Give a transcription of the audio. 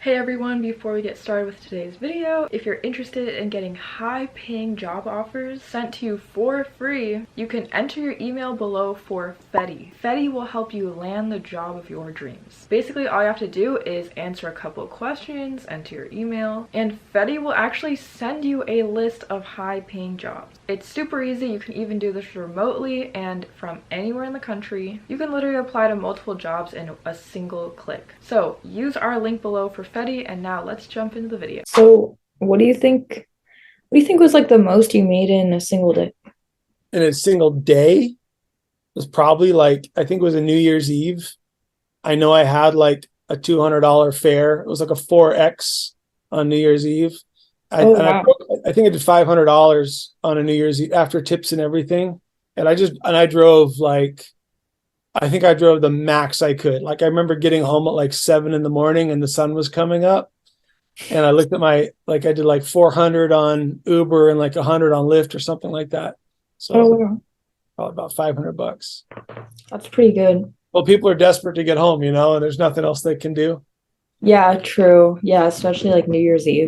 Hey everyone, before we get started with today's video, if you're interested in getting high-paying job offers sent to you for free, you can enter your email below for Fetti. Fetti will help you land the job of your dreams. Basically, all you have to do is answer a couple of questions, enter your email, and Fetti will actually send you a list of high-paying jobs. It's super easy. You can even do this remotely and from anywhere in the country. You can literally apply to multiple jobs in a single click. So use our link below for Fetti, and now let's jump into the video. So, what do you think? What do you think was like the most you made in a single day? In a single day was probably like, I think it was a New Year's Eve. I know I had like a $200 fare. It was like a 4X on New Year's Eve. Oh wow. I think I did $500 on a New Year's Eve after tips and everything. And I drove like, I think I drove the max I could. Like I remember getting home at like 7 in the morning and the sun was coming up. And I looked at I did like 400 on Uber and like 100 on Lyft or something like that. Oh So wow. probably about $500. That's pretty good. Well, people are desperate to get home, and there's nothing else they can do. Yeah, true. Yeah, especially like New Year's Eve.